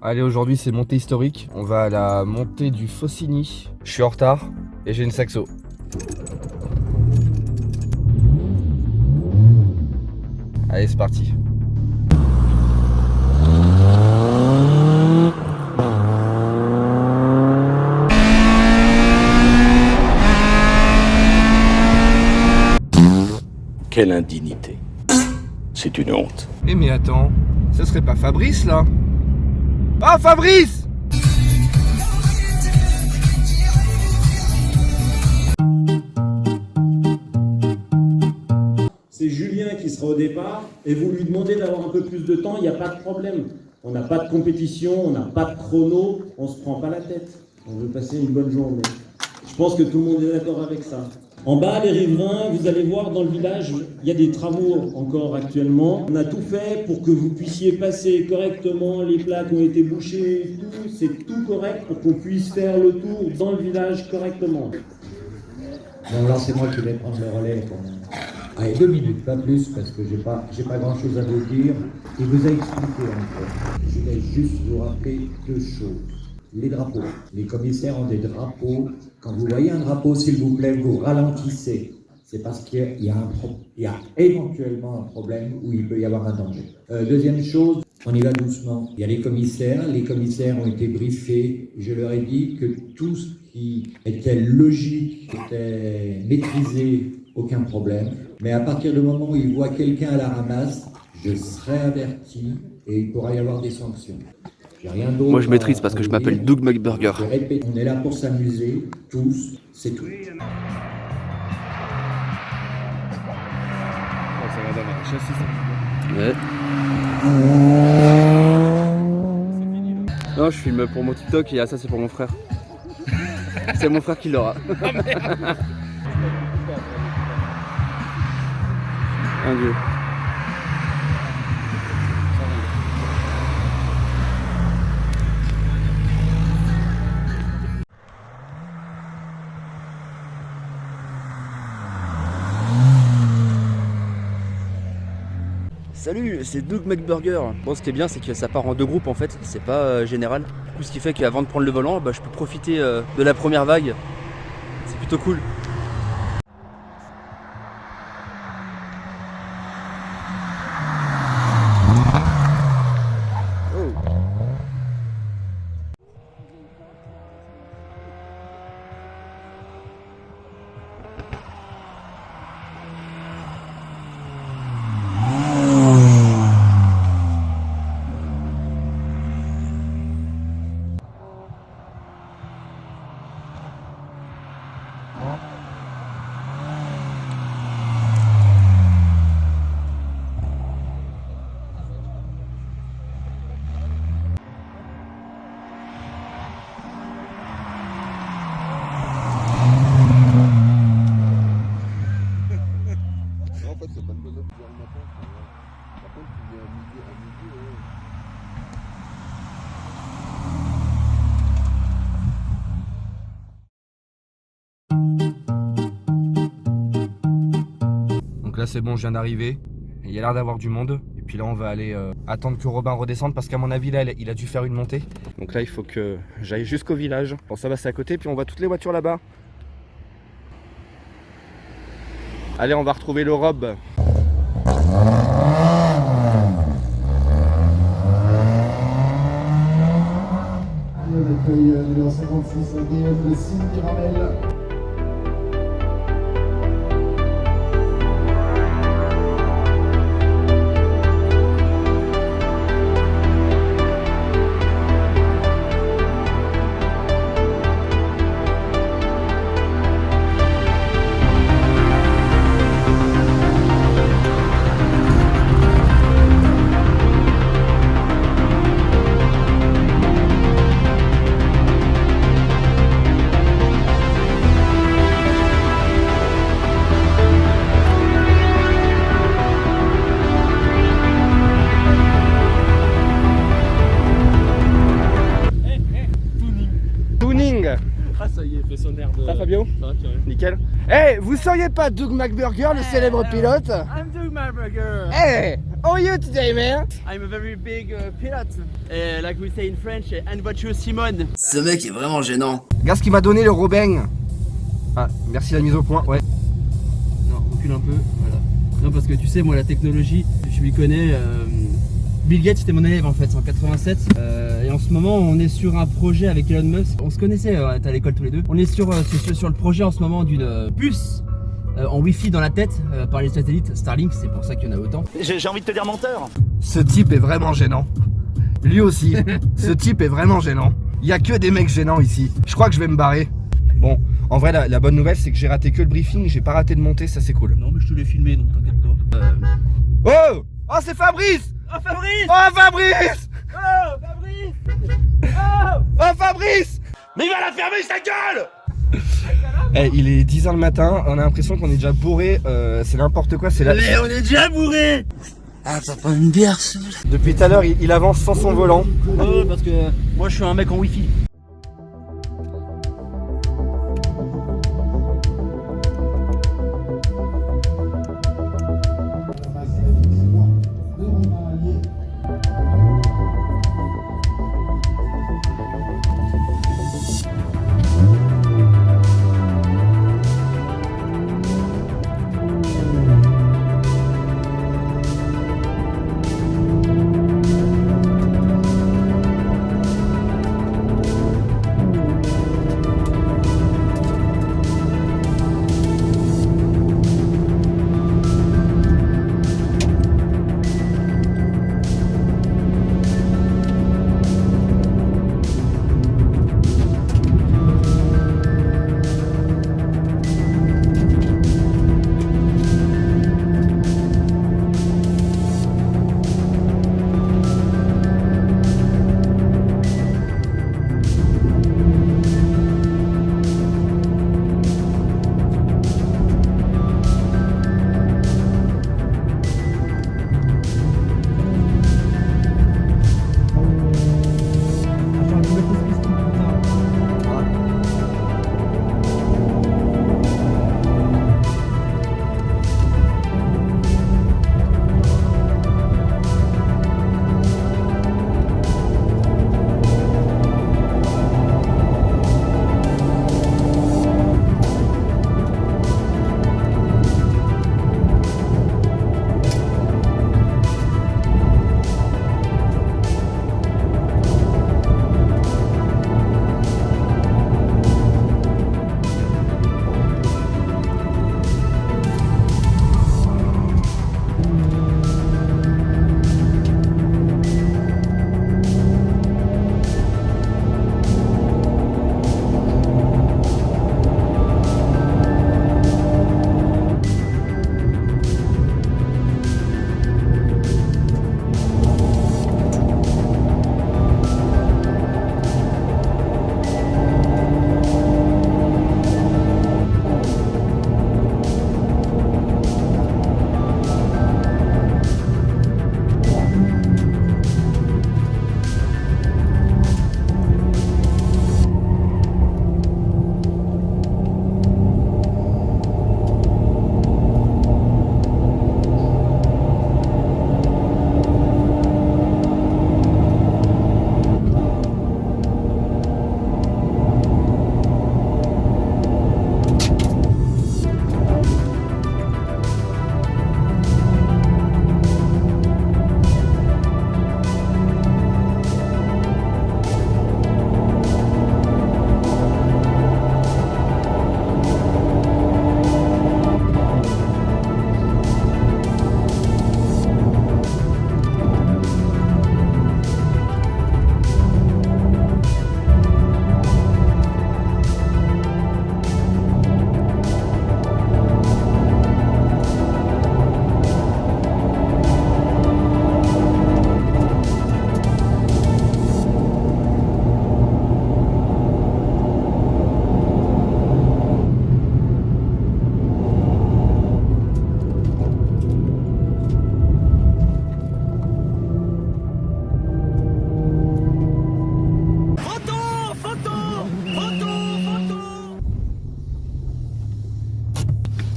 Allez, aujourd'hui c'est montée historique. On va à la montée du Faucigny. Je suis en retard et j'ai une saxo. Allez, c'est parti. Quelle indignité. C'est une honte. Eh mais attends, ça serait pas Fabrice là? Ah, Fabrice! C'est Julien qui sera au départ et vous lui demandez d'avoir un peu plus de temps, il n'y a pas de problème. On n'a pas de compétition, on n'a pas de chrono, on se prend pas la tête. On veut passer une bonne journée. Je pense que tout le monde est d'accord avec ça. En bas, les riverains, vous allez voir dans le village, il y a des travaux encore actuellement. On a tout fait pour que vous puissiez passer correctement, les plaques ont été bouchées, tout, c'est tout correct pour qu'on puisse faire le tour dans le village correctement. Bon, alors c'est moi qui vais prendre le relais pour... Allez, 2 minutes, pas plus, parce que j'ai pas grand chose à vous dire. Il vous a expliqué encore. Je vais juste vous rappeler 2 choses. Les drapeaux. Les commissaires ont des drapeaux. Quand vous voyez un drapeau, s'il vous plaît, vous ralentissez. C'est parce qu'il y a éventuellement un problème où il peut y avoir un danger. Deuxième chose, on y va doucement. Il y a les commissaires ont été briefés. Je leur ai dit que tout ce qui était logique, était maîtrisé, aucun problème. Mais à partir du moment où ils voient quelqu'un à la ramasse, je serai averti et il pourra y avoir des sanctions. Rien d'autre. Moi je maîtrise parce que je m'appelle Doug McBurger. Je répète, on est là pour s'amuser, tous, c'est tout. Ouais. Non, je filme pour mon TikTok et ça c'est pour mon frère. C'est mon frère qui l'aura. Un dieu. Salut, c'est Doug McBurger. Bon, ce qui est bien, c'est que ça part en 2 groupes en fait, c'est pas général. Du coup, ce qui fait qu'avant de prendre le volant, je peux profiter de la première vague. C'est plutôt cool. Donc là c'est bon, je viens d'arriver. Il y a l'air d'avoir du monde. Et puis là on va aller attendre que Robin redescende parce qu'à mon avis là il a dû faire une montée. Donc là il faut que j'aille jusqu'au village. Bon ça va, c'est à côté, puis on voit toutes les voitures là-bas. Allez, on va retrouver le Rob. On accueille numéro 56 ADF, le signe Caramel. Ah ça y est, fait son air de... Ça Fabio? Ça va, tu vois. Nickel. Eh, vous seriez pas Doug McBurger, le célèbre pilote? I'm Doug McBurger. Eh, How are you today, man? I'm a very big pilot, like we say in French, and what you Simone. Ce mec est vraiment gênant. Regarde ce qu'il m'a donné le Robin. Ah, merci la mise au point, ouais. Non, recule un peu, voilà. Non, parce que tu sais, moi, la technologie, je m'y connais. Bill Gates était mon élève en fait en 87 et en ce moment on est sur un projet avec Elon Musk. On se connaissait, on était à l'école tous les deux. On est sur le projet en ce moment d'une puce en Wi-Fi dans la tête par les satellites Starlink, c'est pour ça qu'il y en a autant. J'ai envie de te dire menteur. Ce type est vraiment gênant. Lui aussi, ce type est vraiment gênant. Il y a que des mecs gênants ici. Je crois que je vais me barrer. Bon, en vrai la bonne nouvelle c'est que j'ai raté que le briefing, j'ai pas raté de monter, ça c'est cool. Non mais je te l'ai filmé donc t'inquiète pas. Oh! Oh c'est Fabrice! Oh Fabrice! Oh Fabrice! Oh Fabrice! Oh! Oh Fabrice! Mais il va la fermer sa gueule. Eh, il est 10h le matin, on a l'impression qu'on est déjà bourré, c'est n'importe quoi, c'est la... Mais on est déjà bourré! Ah, t'as pas une bière, ça? Depuis tout à l'heure, il avance sans son volant. Oh parce que moi je suis un mec en Wi-Fi.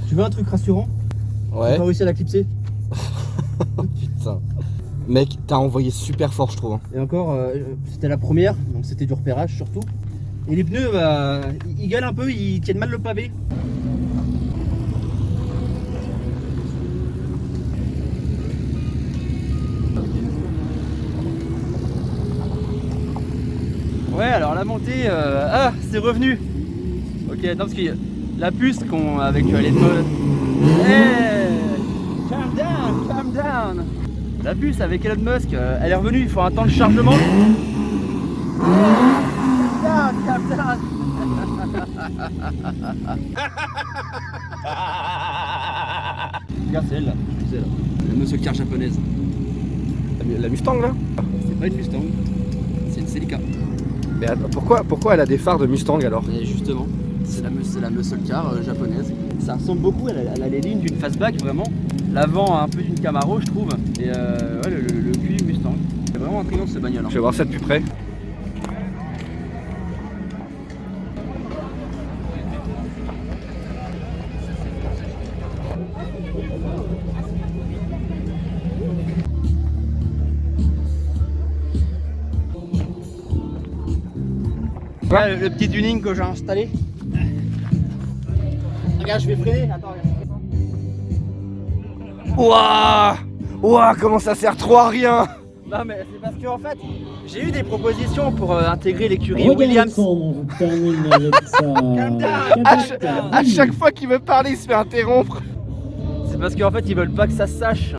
Tu veux un truc rassurant? Ouais. J'ai pas réussi à la clipser. Putain. Mec, t'as envoyé super fort, je trouve. Hein. Et encore, c'était la première, donc c'était du repérage surtout. Et les pneus, bah, ils gueulent un peu, ils tiennent mal le pavé. Ouais, alors la montée, c'est revenu. Ok, non, parce que la puce qu'on avec les pneus. Hey, calm down. La puce avec Elon Musk, elle est revenue, il faut un temps de chargement. Calm down. Regarde, c'est elle là, je disais là. La muscle car japonaise. La Mustang là? C'est pas une Mustang, c'est une Celica. Mais attends, pourquoi elle a des phares de Mustang alors? Et justement, c'est la muscle car japonaise. Ça ressemble beaucoup, elle a les lignes d'une fastback vraiment. L'avant un peu d'une Camaro je trouve. Et ouais, le cul Mustang. C'est vraiment intriguant ce bagnole. Je vais voir ça de plus près. Ouais, le petit tuning que j'ai installé. Regarde, je vais freiner. Attends, regarde. Ouah, comment ça sert trop à rien? Non, mais c'est parce que en fait, j'ai eu des propositions pour intégrer l'écurie Regarde Williams. on termine avec ça. Calm down. À chaque fois qu'il veut parler, il se fait interrompre. C'est parce qu'en fait, ils veulent pas que ça se sache.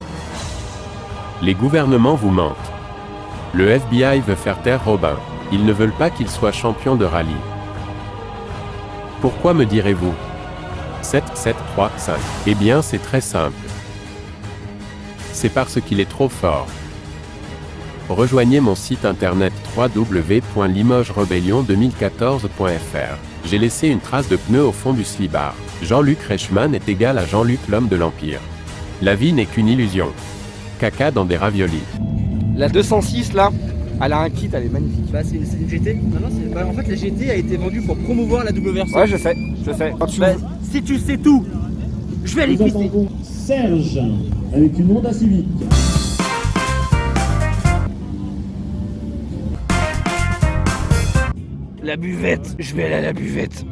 Les gouvernements vous mentent. Le FBI veut faire taire Robin. Ils ne veulent pas qu'il soit champion de rallye. Pourquoi me direz-vous? 7, 7, 3, 5. Eh bien, c'est très simple. C'est parce qu'il est trop fort. Rejoignez mon site internet www.limogesrebellion2014.fr. J'ai laissé une trace de pneu au fond du slibard. Jean-Luc Reichmann est égal à Jean-Luc l'homme de l'Empire. La vie n'est qu'une illusion. Caca dans des raviolis. La 206 là, elle a un kit, elle est magnifique. Bah, c'est une GT. Non, en fait, la GT a été vendue pour promouvoir la double version. Ouais, je sais. Quand tu Bah, si tu sais tout, je vais aller Nous pisser. attendons Serge avec une Honda Civic. La buvette, je vais aller à la buvette.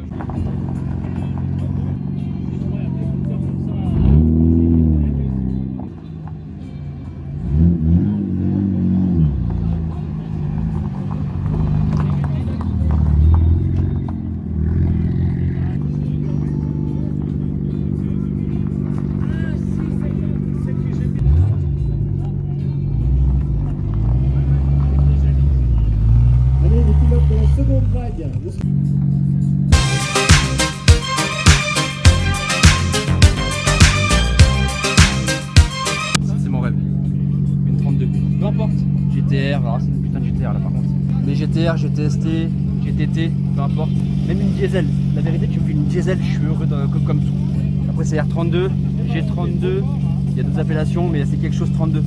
Allez, les pilotes de la seconde vague. C'est mon rêve. Une 32. Peu importe. GTR, alors c'est une putain de GTR là par contre. Mais GTR, GTST, GTT, peu importe. Même une diesel. La vérité, tu me fais une diesel, je suis heureux comme tout. Après, c'est R32, G32. Il y a d'autres appellations, mais c'est quelque chose 32.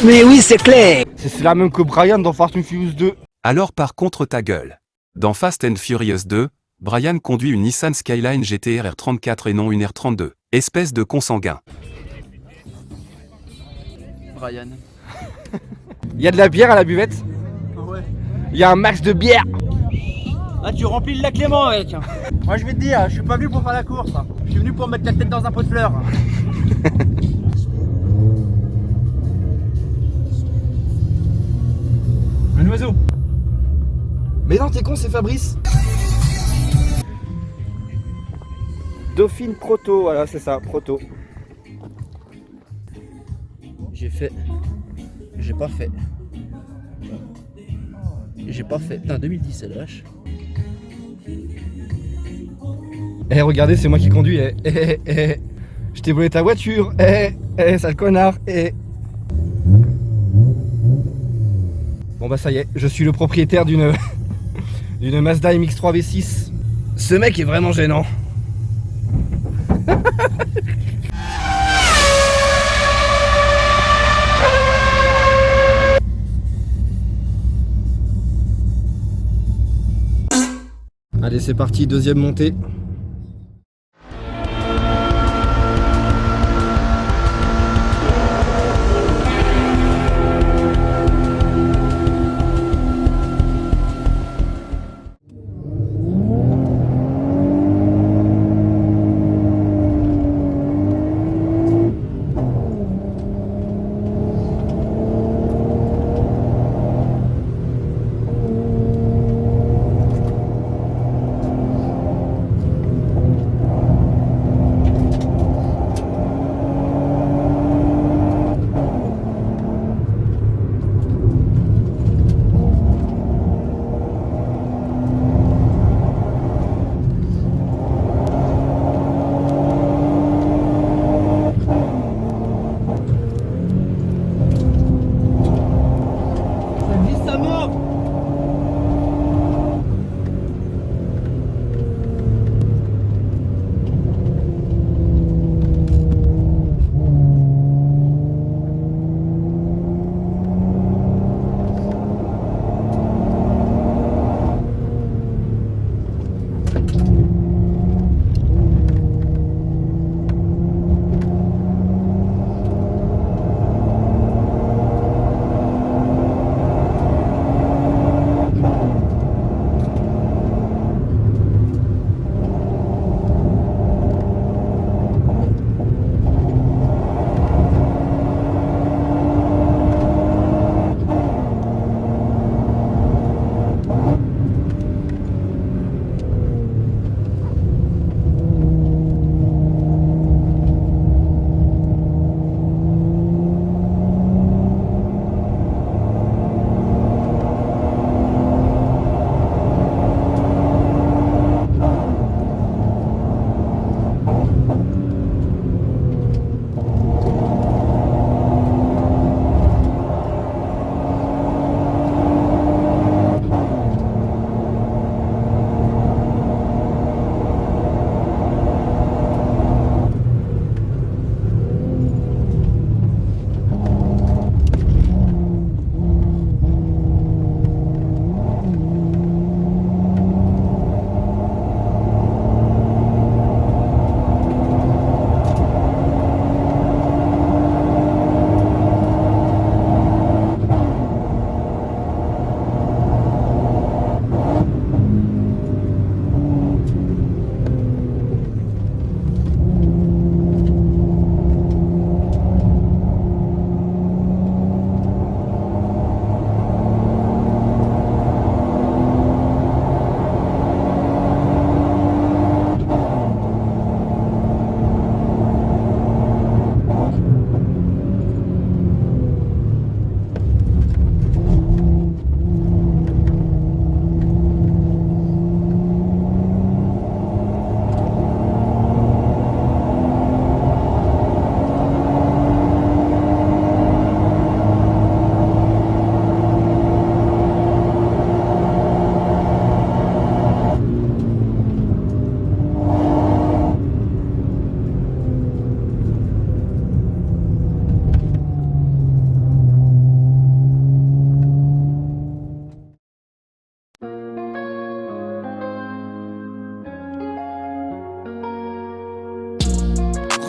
Mais oui, c'est clair. C'est la même que Brian dans Fast and Furious 2. Alors par contre ta gueule. Dans Fast and Furious 2, Brian conduit une Nissan Skyline GTR R34 et non une R32. Espèce de consanguin. Brian. Il y a de la bière à la buvette. Ouais. Il y a un max de bière. Ah, tu remplis le lac Léman avec. Moi, je vais te dire, je suis pas venu pour faire la course. Je suis venu pour mettre la tête dans un pot de fleurs. Un oiseau. Mais non, t'es con, c'est Fabrice. Dauphine Proto, voilà, c'est ça, Proto. J'ai fait. J'ai pas fait. J'ai pas fait. Putain, 2010, c'est vache. Eh, regardez, c'est moi qui conduis. Je t'ai volé ta voiture. Sale connard. Bon bah ça y est, je suis le propriétaire d'une d'une Mazda MX-3 V6. Ce mec est vraiment gênant. Allez, c'est parti, deuxième montée.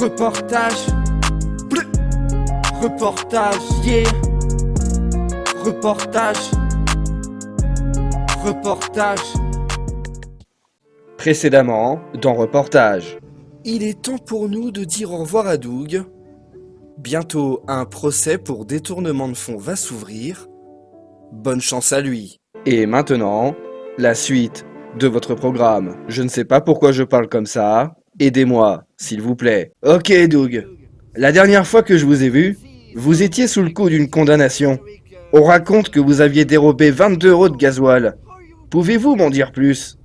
Reportage. Reportage. Yeah. Reportage. Reportage. Précédemment, dans Reportage. Il est temps pour nous de dire au revoir à Doug. Bientôt, un procès pour détournement de fonds va s'ouvrir. Bonne chance à lui. Et maintenant, la suite de votre programme. Je ne sais pas pourquoi je parle comme ça. Aidez-moi, s'il vous plaît. Ok, Doug. La dernière fois que je vous ai vu, vous étiez sous le coup d'une condamnation. On raconte que vous aviez dérobé 22 € de gasoil. Pouvez-vous m'en dire plus?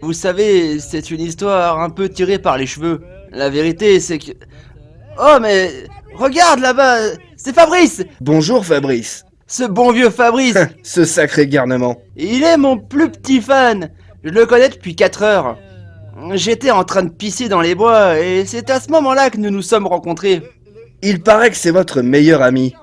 Vous savez, c'est une histoire un peu tirée par les cheveux. La vérité, c'est que... Oh, mais... Regarde là-bas, c'est Fabrice! Bonjour Fabrice. Ce bon vieux Fabrice! Ce sacré garnement. Il est mon plus petit fan! Je le connais depuis 4 heures. J'étais en train de pisser dans les bois et c'est à ce moment-là que nous nous sommes rencontrés. Il paraît que c'est votre meilleur ami.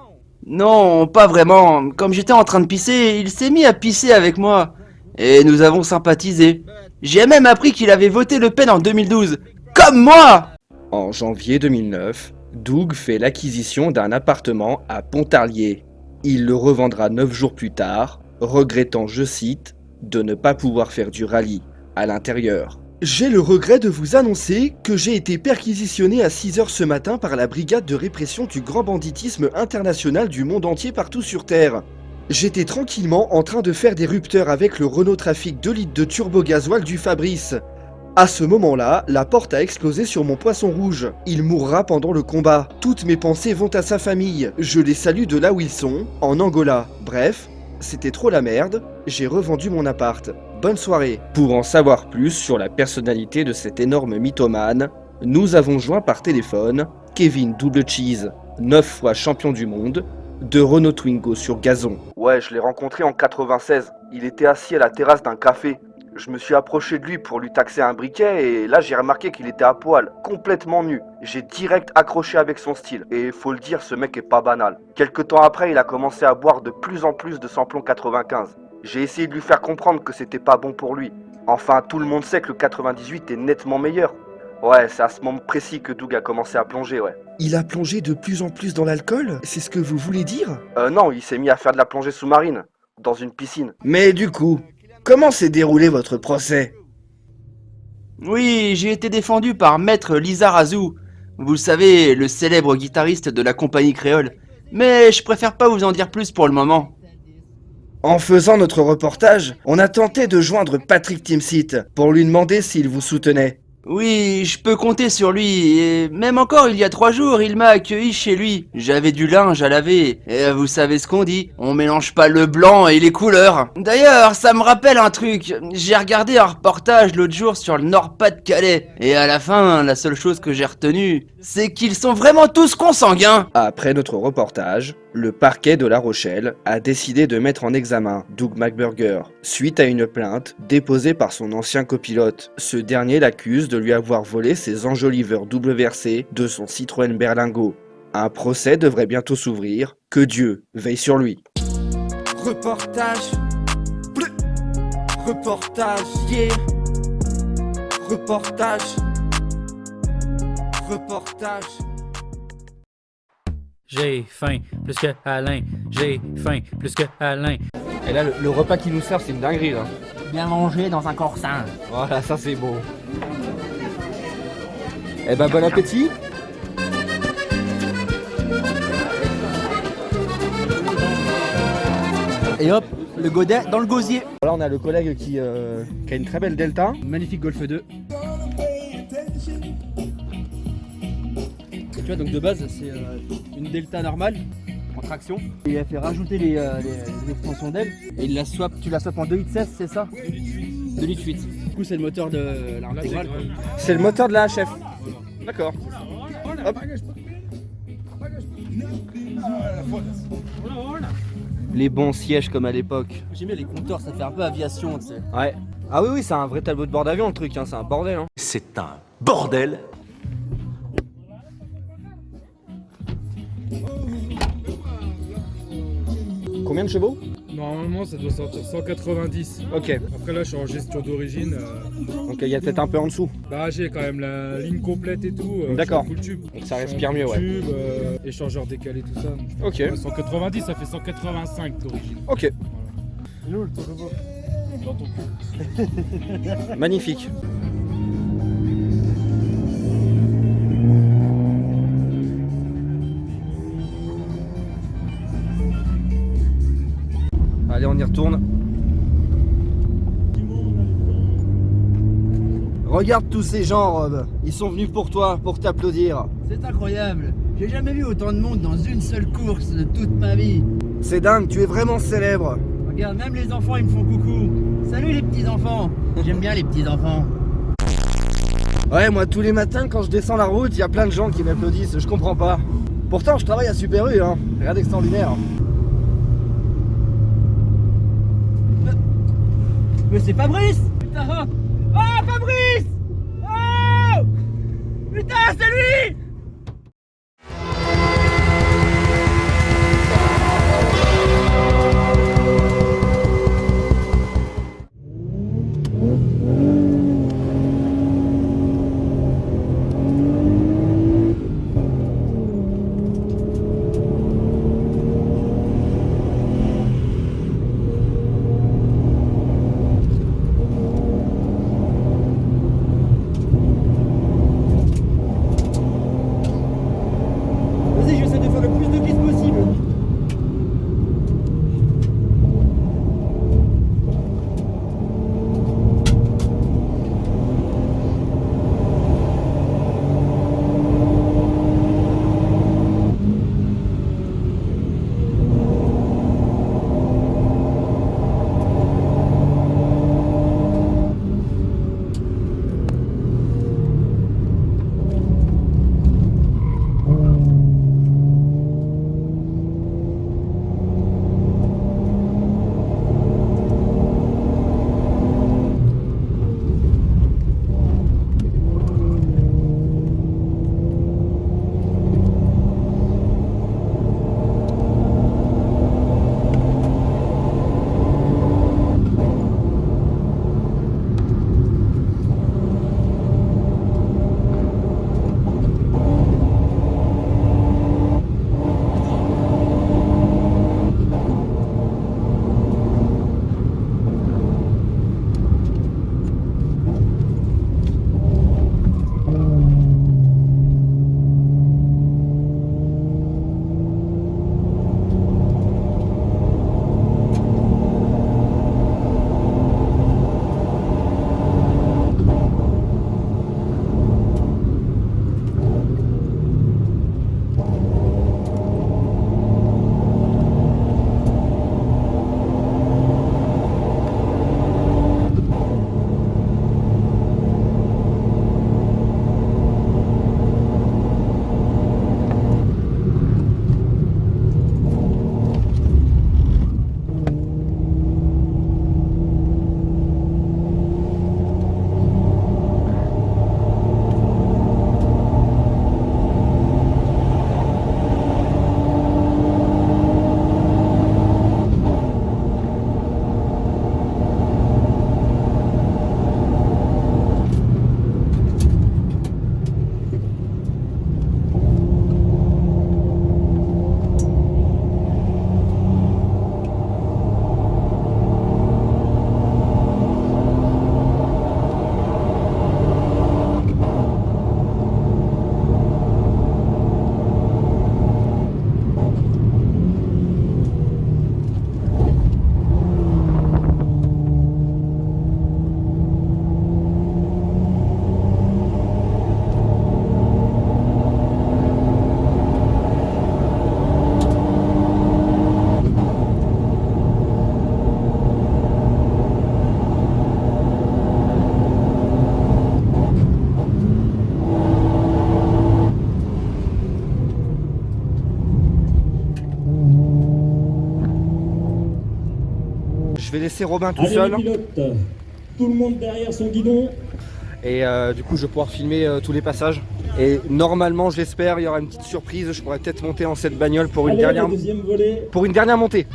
Non, pas vraiment. Comme j'étais en train de pisser, il s'est mis à pisser avec moi. Et nous avons sympathisé. J'ai même appris qu'il avait voté Le Pen en 2012. Comme moi! En janvier 2009, Doug fait l'acquisition d'un appartement à Pontarlier. Il le revendra 9 jours plus tard, regrettant, je cite, de ne pas pouvoir faire du rallye à l'intérieur. J'ai le regret de vous annoncer que j'ai été perquisitionné à 6 h ce matin par la brigade de répression du grand banditisme international du monde entier partout sur Terre. J'étais tranquillement en train de faire des rupteurs avec le Renault Trafic 2 litres de turbo-gasoil du Fabrice. À ce moment-là, la porte a explosé sur mon poisson rouge. Il mourra pendant le combat. Toutes mes pensées vont à sa famille. Je les salue de là où ils sont, en Angola. Bref, c'était trop la merde, j'ai revendu mon appart. Bonne soirée. Pour en savoir plus sur la personnalité de cet énorme mythomane, nous avons joint par téléphone Kevin Double Cheese, 9 fois champion du monde, de Renault Twingo sur gazon. Ouais, je l'ai rencontré en 96. Il était assis à la terrasse d'un café. Je me suis approché de lui pour lui taxer un briquet et là j'ai remarqué qu'il était à poil, complètement nu. J'ai direct accroché avec son style. Et faut le dire, ce mec est pas banal. Quelque temps après, il a commencé à boire de plus en plus de samplon 95. J'ai essayé de lui faire comprendre que c'était pas bon pour lui. Enfin, tout le monde sait que le 98 est nettement meilleur. Ouais, c'est à ce moment précis que Doug a commencé à plonger, ouais. Il a plongé de plus en plus dans l'alcool? C'est ce que vous voulez dire? Non, il s'est mis à faire de la plongée sous-marine, dans une piscine. Mais du coup, comment s'est déroulé votre procès? Oui, j'ai été défendu par Maître Lizarazu. Vous savez, le célèbre guitariste de la compagnie créole. Mais je préfère pas vous en dire plus pour le moment. En faisant notre reportage, on a tenté de joindre Patrick Timsit pour lui demander s'il vous soutenait. Oui, je peux compter sur lui, et même encore il y a 3 jours, il m'a accueilli chez lui. J'avais du linge à laver, et vous savez ce qu'on dit, on mélange pas le blanc et les couleurs. D'ailleurs, ça me rappelle un truc, j'ai regardé un reportage l'autre jour sur le Nord-Pas-de-Calais, et à la fin, la seule chose que j'ai retenue, c'est qu'ils sont vraiment tous consanguins. Après notre reportage, le parquet de La Rochelle a décidé de mettre en examen Doug McBurger suite à une plainte déposée par son ancien copilote. Ce dernier l'accuse de lui avoir volé ses enjoliveurs WRC de son Citroën Berlingo. Un procès devrait bientôt s'ouvrir. Que Dieu veille sur lui. Reportage. Reportage. Yeah. Reportage. Reportage. J'ai faim plus que Alain, j'ai faim plus que Alain. Et là, le repas qu'ils nous servent, c'est une dinguerie, là. Bien mangé dans un corps sain. Voilà, ça c'est beau. Eh ben, bon appétit. Et hop, le godet dans le gosier. Là, on a le collègue qui a une très belle Delta. Magnifique Golf 2. Tu vois, donc de base, c'est une Delta normale, en traction. Et il a fait rajouter les extensions d'aile. Et il la swap, tu la swaps en 2 litres 16, c'est ça 2 litres 8. Du coup, c'est le moteur de l'intégrale. C'est le moteur de la HF. D'accord. Hop. Les bons sièges comme à l'époque. J'aime bien les compteurs, ça fait un peu aviation, tu sais. Ouais. Ah oui, c'est un vrai tableau de bord d'avion le truc, hein. C'est un bordel. Hein. C'est un bordel. Combien de chevaux? Normalement, ça doit sortir 190. Ok. Après, là, je suis en gestion d'origine. Donc il y a peut-être un peu en dessous. Bah, j'ai quand même la ligne complète et tout. D'accord. Full tube. Donc ça respire mieux, ouais. Tube, échangeur décalé, tout ça. Ok. Ouais, 190, ça fait 185 d'origine. Ok. Il est où le ton robot? Dans ton cul. Magnifique. Allez, on y retourne. Regarde tous ces gens, Rob. Ils sont venus pour toi, pour t'applaudir. C'est incroyable. J'ai jamais vu autant de monde dans une seule course de toute ma vie. C'est dingue, tu es vraiment célèbre. Regarde, même les enfants, ils me font coucou. Salut les petits enfants. J'aime bien les petits enfants. Ouais, moi tous les matins quand je descends la route, il y a plein de gens qui m'applaudissent, je comprends pas. Pourtant je travaille à Super U, hein. Rien d'extraordinaire. Mais c'est Fabrice. Putain. Oh Fabrice. Oh putain, c'est lui. Vas-y, j'essaie de faire le plus de glisse possible. Je vais laisser Robin tout Allez, seul. les pilotes, tout le monde derrière son guidon. Et du coup je vais pouvoir filmer tous les passages. Et normalement je l'espère, il y aura une petite surprise. Je pourrais peut-être monter en cette bagnole pour une, Allez, dernière... le deuxième volet. pour une dernière montée.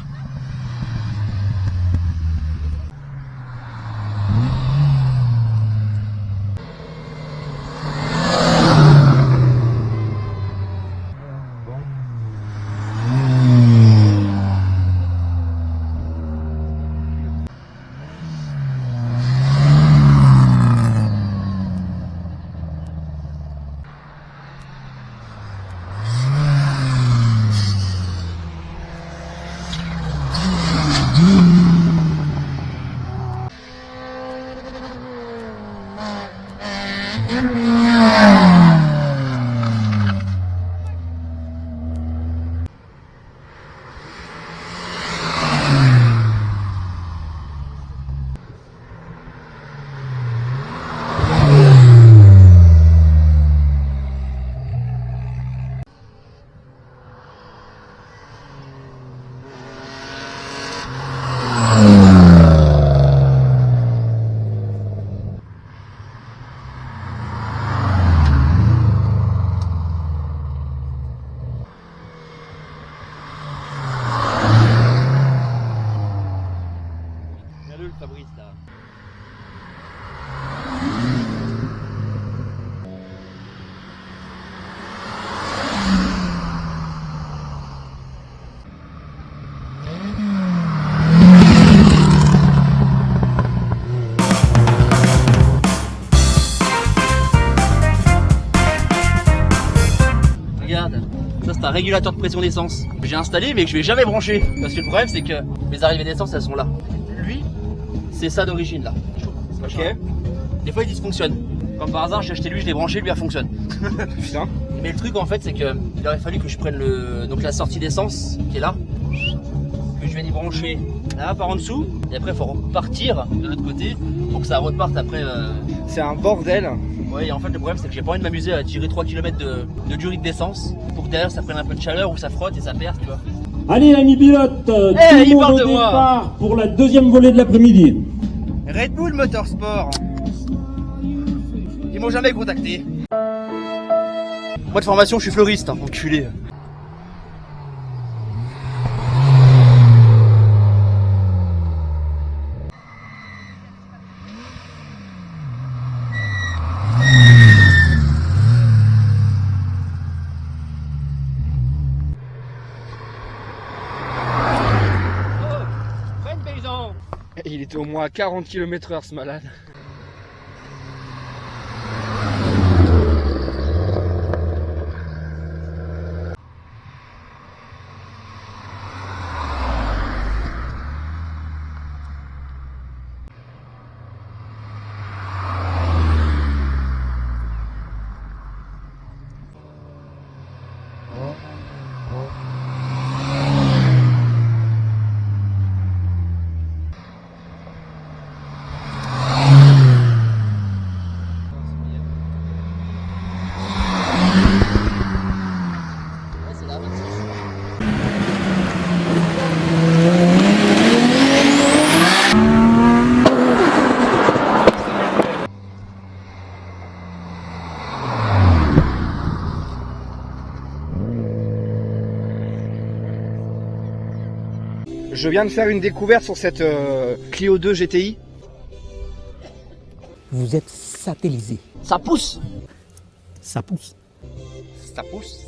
regarde, ça c'est un régulateur de pression d'essence. J'ai installé mais que je vais jamais brancher. Parce que le problème c'est que mes arrivées d'essence elles sont là. Lui, c'est ça d'origine là. Ok. Des fois il dysfonctionne. Comme par hasard j'ai acheté lui, je l'ai branché, lui elle fonctionne. Putain. Mais le truc en fait c'est que il aurait fallu que je prenne donc la sortie d'essence qui est là. Que je vienne y brancher là par en dessous. Et après il faut repartir de l'autre côté pour que ça reparte après. C'est un bordel. Ouais, et en fait, le problème, c'est que j'ai pas envie de m'amuser à tirer 3 km de durite d'essence pour que derrière ça prenne un peu de chaleur ou ça frotte et ça perd, tu vois. Allez, l'ami pilote, tout le monde au départ pour la deuxième volée de l'après-midi. Red Bull Motorsport. Ils m'ont jamais contacté. Moi de formation, je suis fleuriste, hein, enculé. Il était au moins à 40 km/h ce malade. Je viens de faire une découverte sur cette Clio 2 GTI. Vous êtes satellisé. Ça pousse. Ça pousse. Ça pousse.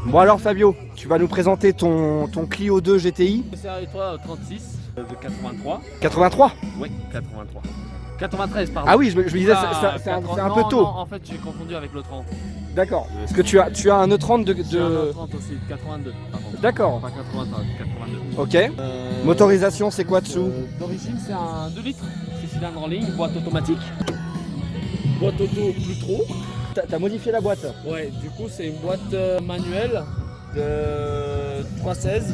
Bon alors Fabio, tu vas nous présenter ton Clio 2 GTI. C'est avec toi 36 de 83. 83. Oui, 83. 93 pardon. Ah oui, je me disais c'est un peu tôt. Non, en fait j'ai confondu avec le 30. D'accord. Parce que tu as un E30 de... J'ai un 30 aussi, 82 par contre. D'accord. Pas 83, 82. Ok. Motorisation c'est quoi dessous? D'origine c'est un 2 litres, 6 cylindres en ligne, boîte automatique. Boîte auto plus trop. T'as modifié la boîte? Ouais, du coup c'est une boîte manuelle de 316.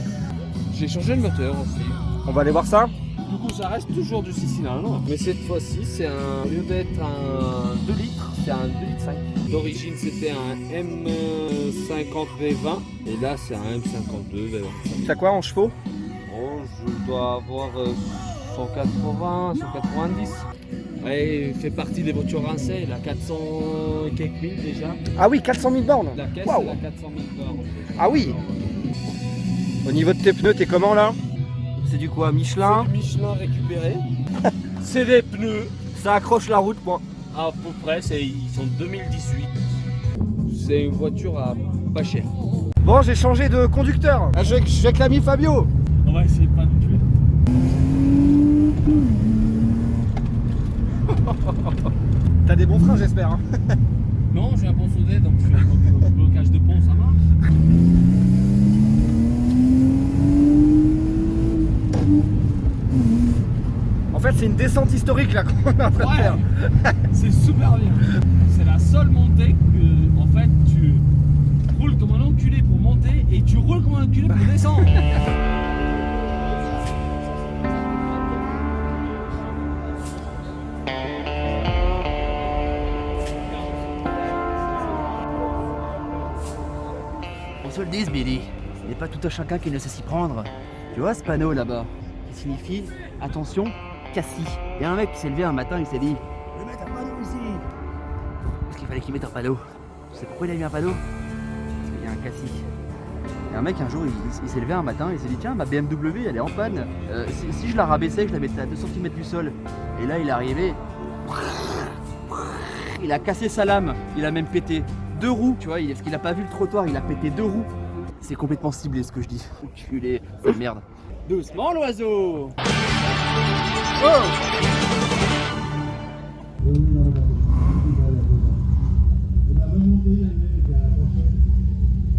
J'ai changé le moteur aussi. On va aller voir ça. Du coup ça reste toujours du 6 cylindres. Mais cette fois-ci c'est au lieu d'être un 2 litres, c'est un 2 litres 5. D'origine c'était un M50 V20 et là c'est un M52 V20. T'as quoi en chevaux? Oh, je dois avoir 180, 190. Ouais, il fait partie des voitures rincées, la 400 quelques mille déjà. Ah oui, 400 000 bornes. La caisse, Wow. c'est la 400 000 bornes. Ah oui. Au niveau de tes pneus, t'es comment là? C'est du quoi? Michelin? C'est du Michelin récupéré. C'est des pneus. Ça accroche la route, moi. À peu près, ils sont 2018. C'est une voiture à pas cher. Bon, j'ai changé de conducteur. Je vais avec l'ami Fabio. On va essayer de pas le tuer. T'as des bons freins, j'espère. Hein. Non, j'ai un bon soudé, donc je fais un blocage de pont, ça marche. En fait, c'est une descente historique là qu'on est en train de faire. C'est super bien. C'est la seule montée que, en fait, tu roules comme un enculé pour monter et tu roules comme un enculé pour descendre. On se le dise, Billy. Il n'est pas tout à chacun qui ne sait s'y prendre. Tu vois ce panneau là-bas qui signifie attention, Cassis. Il y a un mec qui s'est levé un matin, il s'est dit je vais mettre un panneau ici. Parce qu'il fallait qu'il mette un panneau. Tu sais pourquoi il a mis un panneau? Parce qu'il y a un Cassis. Et un mec un jour il s'est levé un matin, il s'est dit tiens ma BMW elle est en panne. Si je la rabaissais, je la mettais à 2 cm du sol. Et là il est arrivé. Il a cassé sa lame, il a même pété 2 roues, tu vois, parce qu'il a pas vu le trottoir, il a pété 2 roues. C'est complètement ciblé ce que je dis. Enculé, sale merde. Doucement l'oiseau.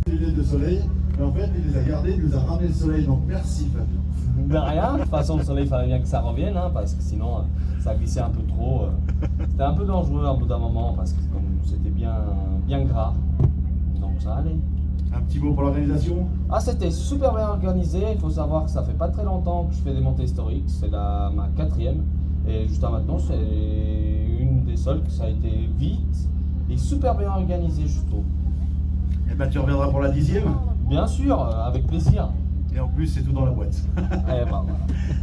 Des lunettes de soleil, mais en fait il les a gardées, il nous a ramené le soleil, donc merci Fabio. De rien, de toute façon le soleil il fallait bien que ça revienne, hein, parce que sinon ça glissait un peu trop. C'était un peu dangereux au bout d'un moment, parce que comme c'était bien gras, donc ça allait. Un petit mot pour l'organisation? Ah, c'était super bien organisé. Il faut savoir que ça fait pas très longtemps que je fais des montées historiques. C'est ma 4e. Et juste à maintenant, c'est une des seules que ça a été vite et super bien organisé, je trouve. Et ben tu reviendras pour la 10e? Bien sûr, avec plaisir. Et en plus c'est tout dans la boîte. Eh ben, voilà.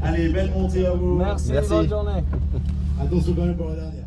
Allez, belle montée à vous. Merci. Bonne journée. Attention quand même pour la dernière.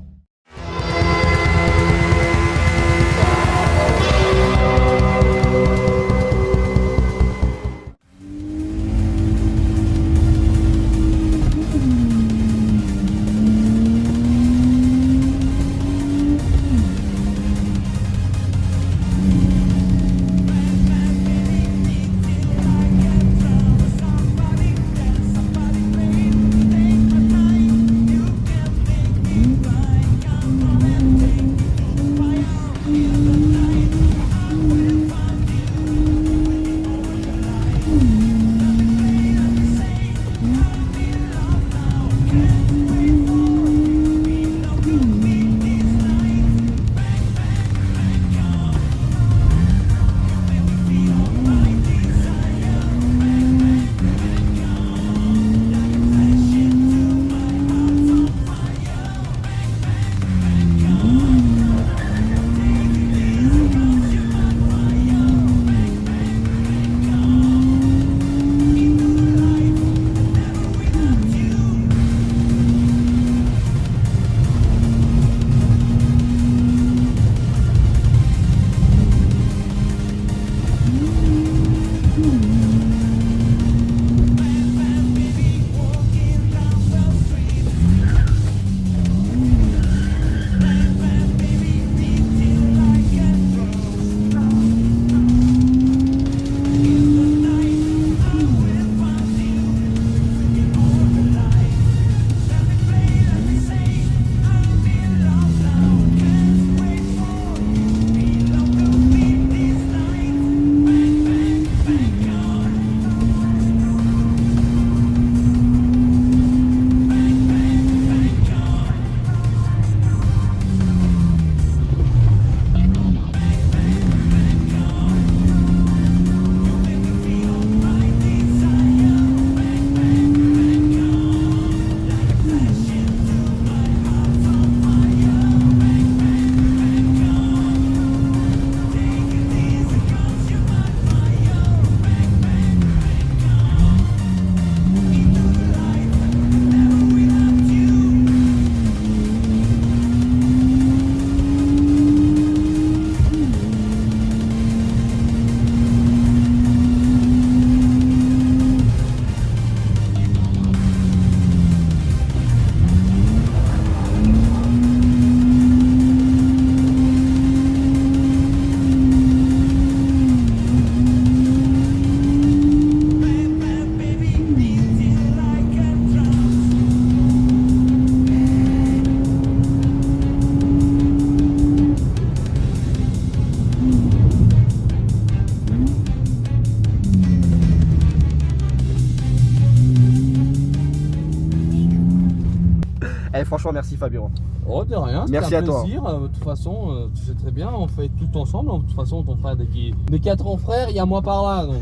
franchement, merci Fabio. Oh, de rien, Merci c'était à un toi. plaisir. De toute façon, tu sais très bien, on fait tout ensemble. De toute façon, ton frère, dès qu'il y a ton frère, il y a moi par là. Donc,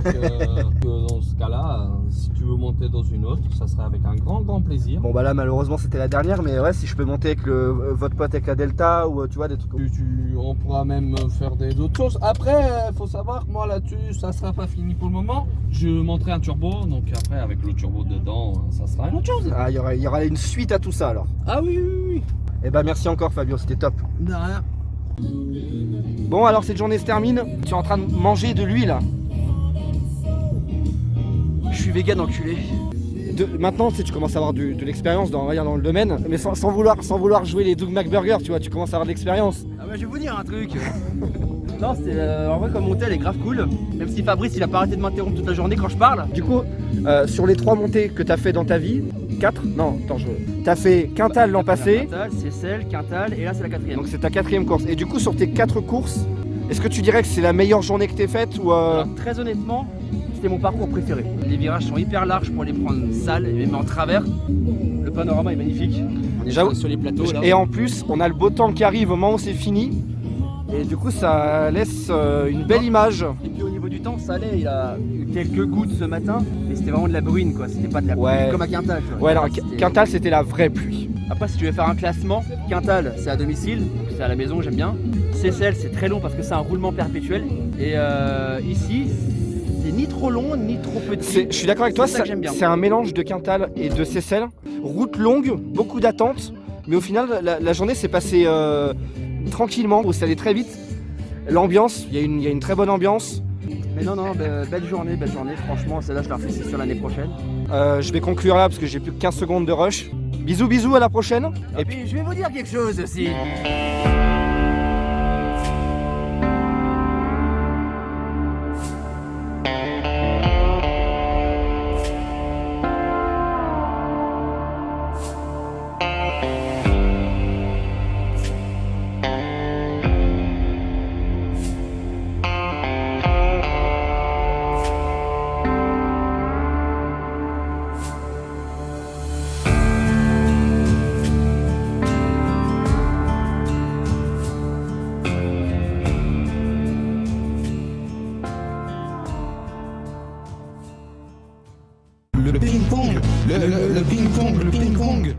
dans ce cas-là, si tu veux monter dans une autre, ça serait avec un grand plaisir. Bon bah là malheureusement c'était la dernière, mais ouais, si je peux monter avec votre pote avec la Delta ou tu vois des trucs comme On pourra même faire d'autres choses. Après, faut savoir que moi là-dessus, ça sera pas fini pour le moment. Je monterai un turbo, donc après avec le turbo dedans, ça sera une autre chose. Ah, il y aura une suite à tout ça alors. Ah oui. Et bah merci encore Fabio, c'était top. De rien. Bon alors cette journée se termine, tu es en train de manger de l'huile. Je suis vegan enculé. Maintenant tu commences à avoir de l'expérience dans le domaine, mais sans vouloir jouer les Doug McBurger, tu vois, tu commences à avoir de l'expérience. Ah bah je vais vous dire un truc. Non, c'était en vrai comme montée elle est grave cool. Même si Fabrice il a pas arrêté de m'interrompre toute la journée quand je parle. Du coup, sur les 3 montées que tu as fait dans ta vie, 4 Non, attends, t'as fait Quintal l'an passé. Quintal, Seyssel, Quintal et là c'est la 4ème. Donc c'est ta 4ème course. Et du coup sur tes 4 courses, est-ce que tu dirais que c'est la meilleure journée que t'aies faite ou Alors, très honnêtement, c'était mon parcours préféré. Les virages sont hyper larges pour les prendre sales et même en travers. Le panorama est magnifique. On est J'avoue. sur les plateaux là. Et en plus, on a le beau temps qui arrive au moment où c'est fini. Et du coup, ça laisse une belle image. Et puis au niveau du temps, ça allait, il a eu quelques gouttes ce matin, mais c'était vraiment de la bruine quoi, c'était pas de la pluie Ouais. comme à Quintal. Tu vois. Ouais, alors C'était- Quintal, c'était la vraie pluie. Après, si tu veux faire un classement, Quintal c'est à domicile, donc c'est à la maison, j'aime bien. Seyssel c'est très long parce que c'est un roulement perpétuel. Et ici, c'est ni trop long ni trop petit. Je suis d'accord avec toi, C'est ça que j'aime bien. c'est un mélange de Quintal et de Seyssel. Route longue, beaucoup d'attentes, mais au final, la journée s'est passée tranquillement, c'est allé très vite. L'ambiance, il y a une très bonne ambiance. Mais non, belle journée, franchement, celle-là je la refais c'est sûr l'année prochaine. Je vais conclure là parce que j'ai plus que 15 secondes de rush. Bisous, à la prochaine. Et puis je vais vous dire quelque chose aussi. Le ping-pong, le ping-pong, le ping-pong.